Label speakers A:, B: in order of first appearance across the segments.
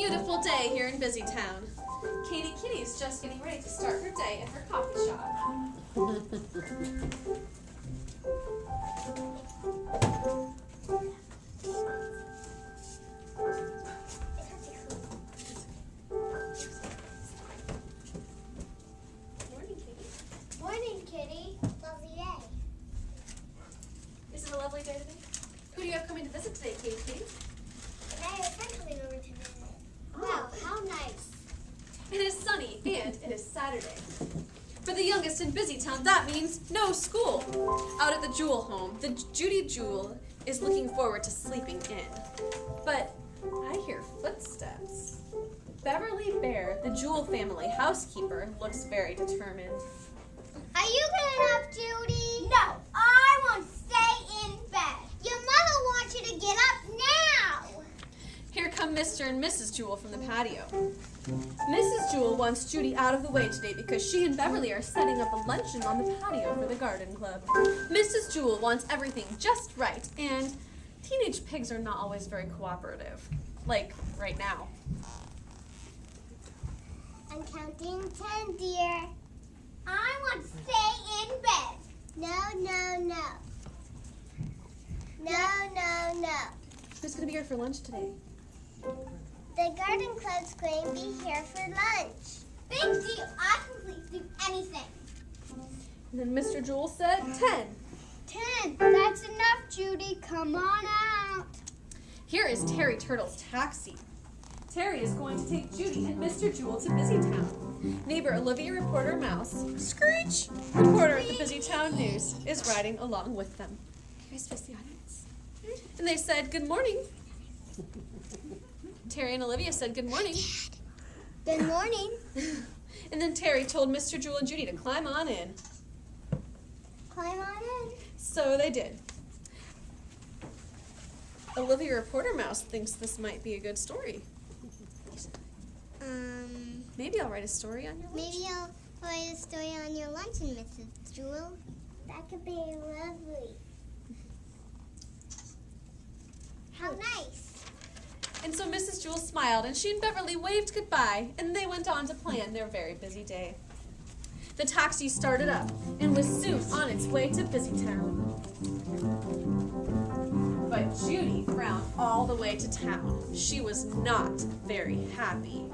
A: beautiful day here in Busytown. Katie Kitty's just getting ready to start her day in her coffee shop. Morning, Katie.
B: Morning, Kitty. Lovely day.
A: Is it a lovely day today? Who do you have coming to visit today, Katie Kitty?
B: I have a friend coming over to visit. Wow, how nice.
A: It is sunny and it is Saturday. For the youngest in Busytown, that means no school. Out at the Jewel home, the Judy Jewel is looking forward to sleeping in. But I hear footsteps. Beverly Bear, the Jewel family housekeeper, looks very determined.
B: Are you getting up, Judy? No, I want to stay in bed. Your mother wants you to get up now.
A: Here come Mr. and Mrs. Jewel from the patio. Mrs. Jewel wants Judy out of the way today because she and Beverly are setting up a luncheon on the patio for the garden club. Mrs. Jewel wants everything just right, and teenage pigs are not always very cooperative. Like right now.
B: I'm counting 10, dear. I want to stay in bed. No, no, no. No, no, no.
A: Who's going to be here for lunch today?
B: The garden club's going to be here for lunch. Big deal. I can please do anything.
A: And then Mr. Jewel said 10.
B: 10. That's enough, Judy. Come on out.
A: Here is Terry Turtle's taxi. Terry is going to take Judy and Mr. Jewel to Busytown. Neighbor Olivia Reporter Mouse, Screech, reporter at the Busytown News, is riding along with them. Can you guys face the audience? And they said, good morning. Terry and Olivia said, good morning.
B: Good morning.
A: And then Terry told Mr. Jewel and Judy to climb on in.
B: Climb on in.
A: So they did. Olivia Reporter Mouse thinks this might be a good story. Maybe I'll write a story on your lunch.
B: Maybe I'll write a story on your luncheon, Mrs. Jewel. That could be lovely. How nice.
A: And so Mrs. Jewel smiled, and she and Beverly waved goodbye, and they went on to plan their very busy day. The taxi started up and was soon on its way to Busytown. But Judy frowned all the way to town. She was not very happy.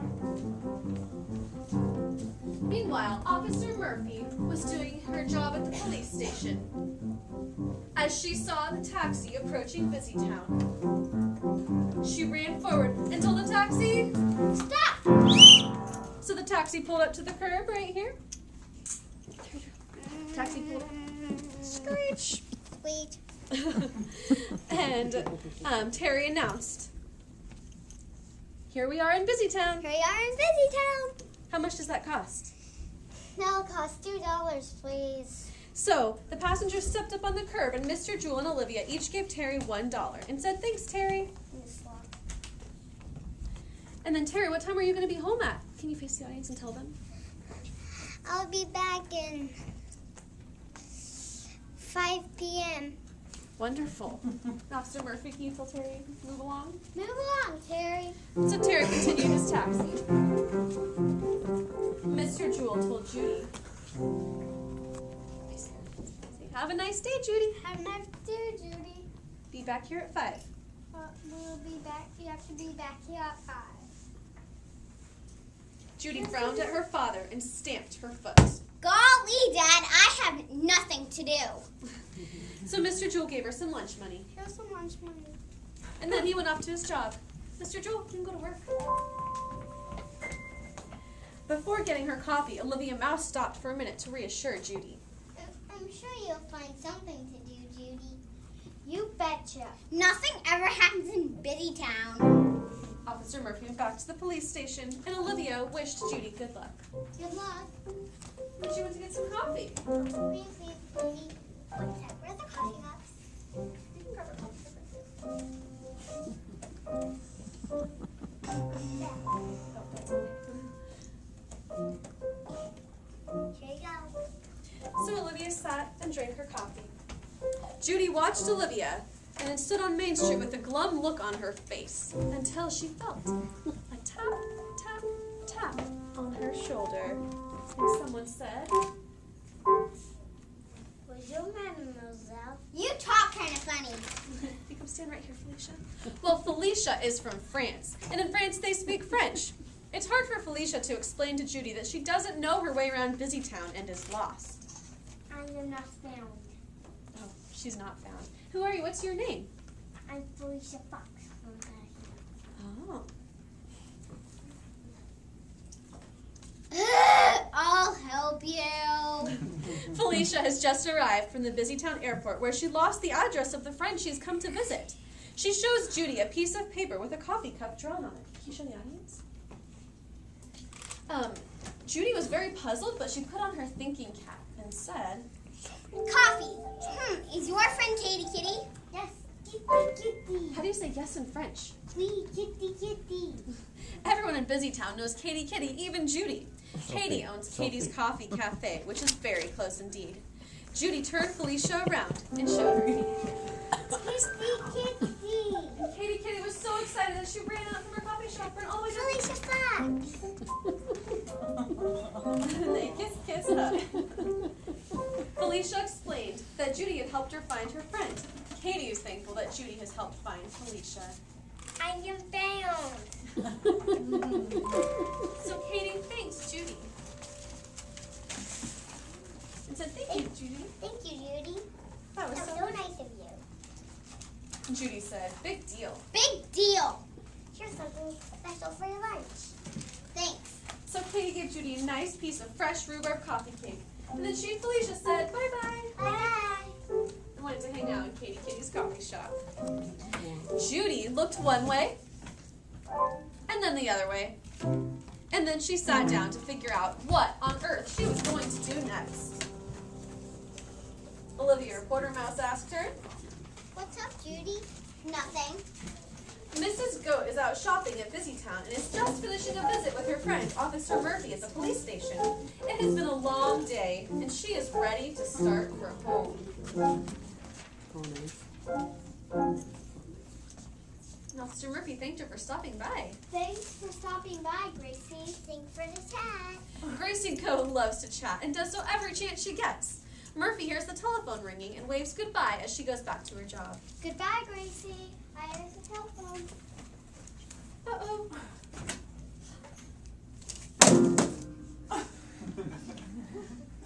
A: Meanwhile, Officer Murphy was doing her job at the police station. As she saw the taxi approaching Busytown, she ran forward and told the taxi, "Stop!" So the taxi pulled up to the curb right here. Taxi pulled up. Screech.
B: Sweet.
A: And Terry announced, "Here we are in Busytown.
B: Here we are in Busytown.
A: How much does that cost?"
B: That'll cost $2, please.
A: So the passengers stepped up on the curb, and Mr. Jewel and Olivia each gave Terry $1 and said, "Thanks, Terry." And then, Terry, what time are you going to be home at? Can you face the audience and tell them?
B: I'll be back in 5 p.m.
A: Wonderful. Officer Murphy, can you tell Terry move along?
B: Move along, Terry.
A: So Terry continued his taxi. Mr. Jewel told Judy, "Have a nice day, Judy.
B: Have a nice day, Judy.
A: Be back here at 5.
B: We'll be back. You have to be back here at 5.
A: Judy frowned at her father and stamped her foot.
B: Golly, Dad, I have nothing to do.
A: So Mr. Jewel gave her some lunch money.
B: Here's some lunch money.
A: And then he went off to his job. Mr. Jewel, you can go to work. Before getting her coffee, Olivia Mouse stopped for a minute to reassure Judy.
B: I'm sure you'll find something to do, Judy. You betcha. Nothing ever happens in Busytown.
A: Officer Murphy went back to the police station, and Olivia wished Judy good luck.
B: Good luck.
A: And she went to get some coffee.
B: Please, where's the coffee cups?
A: You can grab her coffee.
B: Here you go.
A: So Olivia sat and drank her coffee. Judy watched Olivia and then stood on Main Street with a glum look on her face until she felt like tap, tap, tap on her shoulder. And someone said,
B: Bonjour, mademoiselle. You talk kind of funny.
A: You come stand right here, Felicia. Well, Felicia is from France, and in France they speak French. It's hard for Felicia to explain to Judy that she doesn't know her way around Busytown and is lost.
B: I am not found.
A: Oh, she's not found. Who are you? What's your name?
B: I'm Felicia Fox.
A: Oh.
B: I'll help you.
A: Felicia has just arrived from the Busytown airport where she lost the address of the friend she's come to visit. She shows Judy a piece of paper with a coffee cup drawn on it. Can you show the audience? Judy was very puzzled, but she put on her thinking cap and said,
B: Coffee. Is your friend Katie Kitty? Yes. Kitty Kitty.
A: How do you say yes in French?
B: Oui, Kitty Kitty.
A: Everyone in Busytown knows Katie Kitty, even Judy. Katie owns Katie's Coffee Cafe, which is very close indeed. Judy turned Felicia around and showed her.
B: Kitty Kitty.
A: And Katie Kitty was so excited that she ran out from her coffee shop and all the way to
B: Felicia Fox.
A: and they kiss hug. Felicia explained that Judy had helped her find her friend. Katie is thankful that Judy has helped find Felicia.
B: I am found.
A: So Katie thanks Judy and said, "Thank you, Judy.
B: Thank you, Judy.
A: That was
B: That's
A: so
B: so nice of you.
A: And Judy said, "Big deal."
B: Big deal. Here's something special for your lunch. Thanks.
A: So Katie gave Judy a nice piece of fresh rhubarb coffee cake. And then she and Felicia said bye-bye
B: Bye.
A: and went to hang out in Katie Kitty's coffee shop. Judy looked one way and then the other way. And then she sat down to figure out what on earth she was going to do next. Olivia, reporter mouse, asked her.
B: What's up, Judy? Nothing.
A: Mrs. Goat is out shopping at Busytown and is just finishing a visit with her friend, Officer Murphy, at the police station. It has been a long day, and she is ready to start for home. And Officer Murphy thanked her for stopping by.
B: Thanks for stopping by, Gracie. Thanks for the chat.
A: Gracie Goat loves to chat and does so every chance she gets. Murphy hears the telephone ringing and waves goodbye as she goes back to her job.
B: Goodbye, Gracie. There's the telephone.
A: Uh-oh.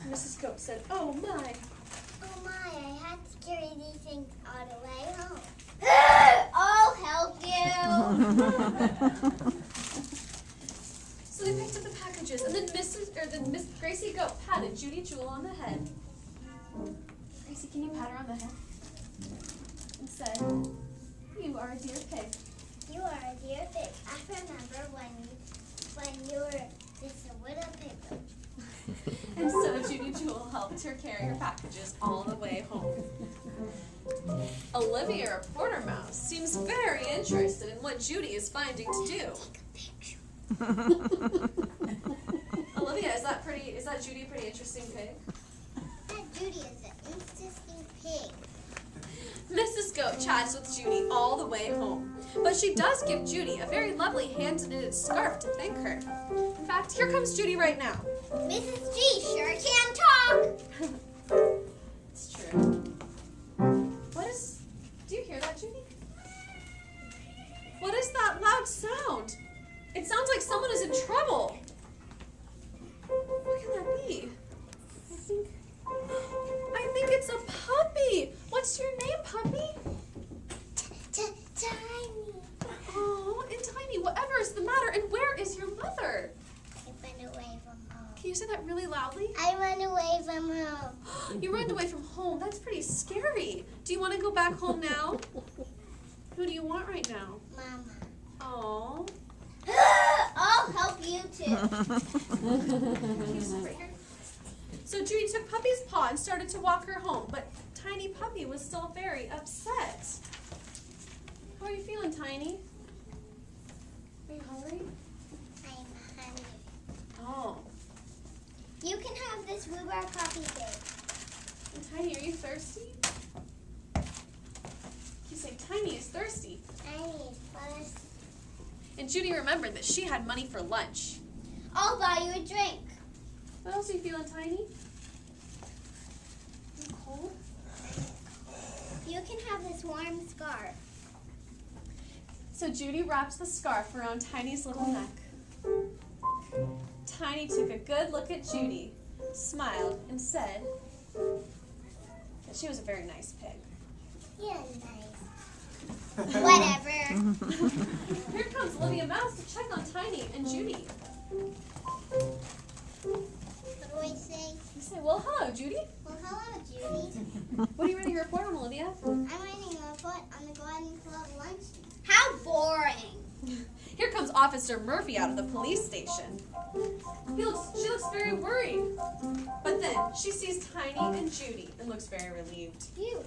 A: Mrs. Goat said, "Oh my."
B: Oh my, I had to carry these things all the way home. I'll help you.
A: So they picked up the packages, and then Miss Gracie Goat patted Judy Jewel on the head. Gracie, can you pat her on the head? And said, "You are a dear pig."
B: You are a dear pig. I remember when you were just a little pig.
A: And so Judy Jewel helped her carry her packages all the way home. Olivia, reporter mouse, seems very interested in what Judy is finding to do. Olivia, is that Judy a pretty interesting pig?
B: That Judy is an interesting pig.
A: Mrs. Goat chats with Judy all the way home, but she does give Judy a very lovely hand-knitted scarf to thank her. In fact, here comes Judy right now.
B: Mrs. G sure can talk.
A: It's true. Do you hear that, Judy? What is that loud sound? It sounds like someone is in trouble. What can that be? I think it's a puppy. What's your name, puppy?
B: Tiny.
A: Oh, and Tiny, whatever is the matter, and where is your mother?
B: I went away from home.
A: Can you say that really loudly?
B: I went away from home.
A: You ran away from home. That's pretty scary. Do you want to go back home now? Who do you want right now?
B: Mama.
A: Oh.
B: I'll help you too.
A: So Judy took Puppy's paw and started to walk her home, but Tiny Puppy was still very upset. How are you feeling, Tiny? Are you hungry?
B: I'm hungry.
A: Oh.
B: You can have this rhubarb coffee cake.
A: And Tiny, are you thirsty? You say Tiny is thirsty.
B: I need first.
A: And Judy remembered that she had money for lunch.
B: I'll buy you a drink.
A: What else are you feeling, Tiny? You cold?
B: You can have this warm scarf.
A: So Judy wrapped the scarf around Tiny's little neck. Tiny took a good look at Judy, smiled, and said that she was a very nice pig.
B: Yeah, nice. Whatever.
A: Here comes Olivia Mouse to check on Tiny and Judy.
B: What do I say?
A: You say, well, hello, Judy.
B: Well, hello, Judy.
A: What are you ready to report on, Olivia?
B: I'm writing a report on the Garden Club lunch. How boring.
A: Here comes Officer Murphy out of the police station. She looks very worried. But then she sees Tiny and Judy and looks very relieved.
B: You.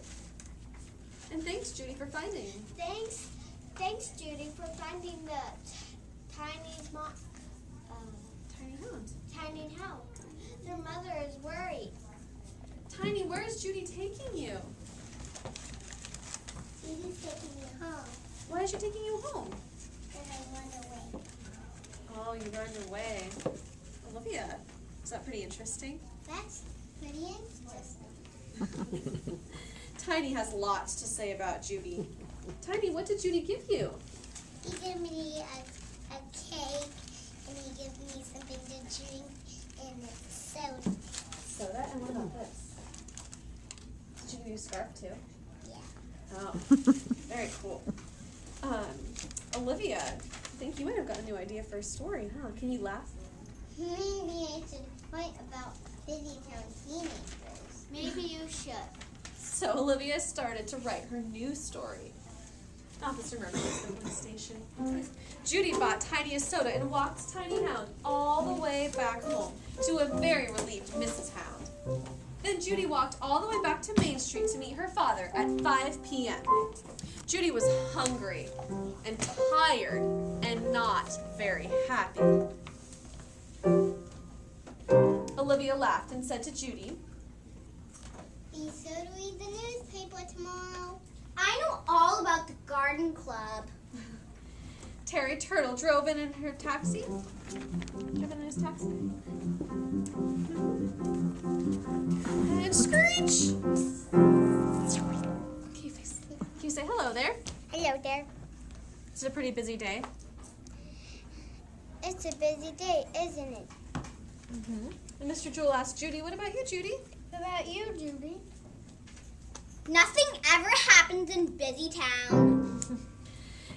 A: And thanks, Judy, for finding.
B: Thanks, Judy, for finding the Tiny's mom.
A: Tiny hound.
B: Tiny house. Their mother is worried.
A: Tiny, where is Judy taking you?
B: Judy's taking me home.
A: Why is she taking you home?
B: And I run away.
A: Oh, you run away. Olivia, is that pretty interesting?
B: That's pretty interesting.
A: Tiny has lots to say about Judy. Tiny, what did Judy give you?
B: He gave me a cake, and he gave me something to drink, and it's soda.
A: Soda? And what about this? Did she give you a scarf too?
B: Yeah.
A: Oh, very cool. Olivia, I think you might have got a new idea for a story, huh? Can you laugh?
B: Maybe I should write about Busytown teenagers. Maybe you should.
A: So Olivia started to write her new story. Officer Murphy was in the police station. Judy bought Tiny a soda and walked Tiny Hound all the way back home to a very relieved Mrs. Hound. Then Judy walked all the way back to Main Street to meet her father at 5 p.m. Judy was hungry and tired and not very happy. Olivia laughed and said to Judy,
B: Be sure to read the newspaper tomorrow. I know all about the garden club.
A: Terry Turtle drove in her taxi. Drove in his taxi. And Screech! Can you say hello there?
B: Hello there.
A: It's a pretty busy day.
B: It's a busy day, isn't it?
A: Mm-hmm. And Mr. Jewell asked Judy, what about you, Judy?
B: What about you, Judy? Nothing ever happens in Busytown.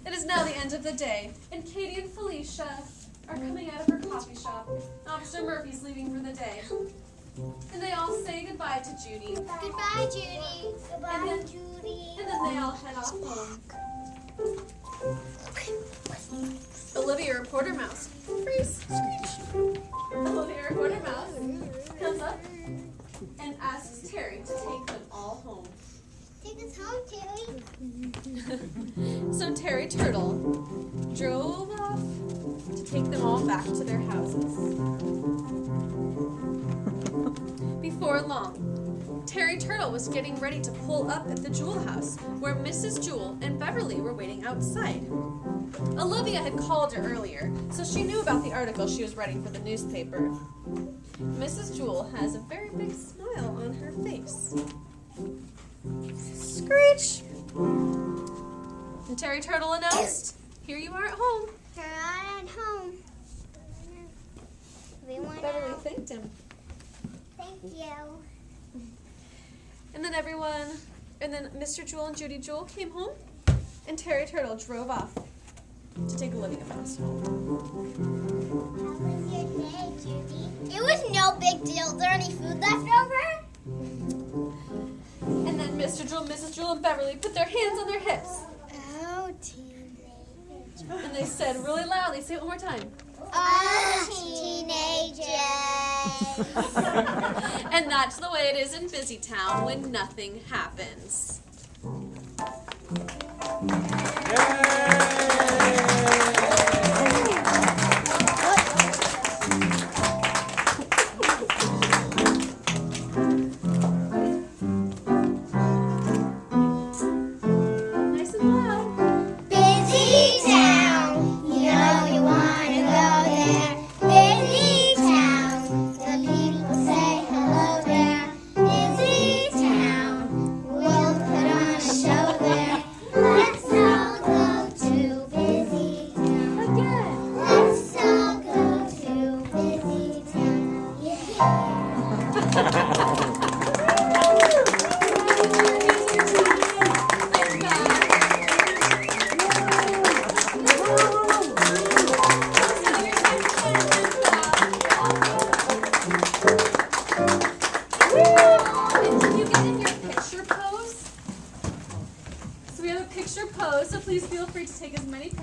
A: It is now the end of the day, and Katie and Felicia are coming out of her coffee shop. Officer Murphy's leaving for the day. And they all say goodbye to Judy.
B: Goodbye, Judy. Goodbye, Judy.
A: And then they all head off home. Olivia Reporter Mouse. Freeze, screech. Olivia Reporter Mouse comes up and asks Terry to take them all home.
B: Take us home, Terry.
A: So Terry Turtle drove off to take them all back to their houses. Before long, Terry Turtle was getting ready to pull up at the Jewell house, where Mrs. Jewell and Beverly were waiting outside. Olivia had called her earlier, so she knew about the article she was writing for the newspaper. Mrs. Jewell has a very big smile on her face. Screech! And Terry Turtle announced, here you are at home.
B: We're at home. We want
A: Beverly
B: out.
A: thanked him.
B: Thank you.
A: And then Mr. Jewell and Judy Jewell came home, and Terry Turtle drove off to take Olivia Mouse home.
B: How was your day, Judy? It was no big deal. Is there any food left over?
A: And then Mr. Jewell, Mrs. Jewell, and Beverly put their hands on their hips,
B: Oh, teenagers.
A: and they said really loudly, say it one more time.
B: Oh, teenagers.
A: And that's the way it is in Busytown when nothing happens. Nice and loud.
B: Busytown, you're
A: to take as many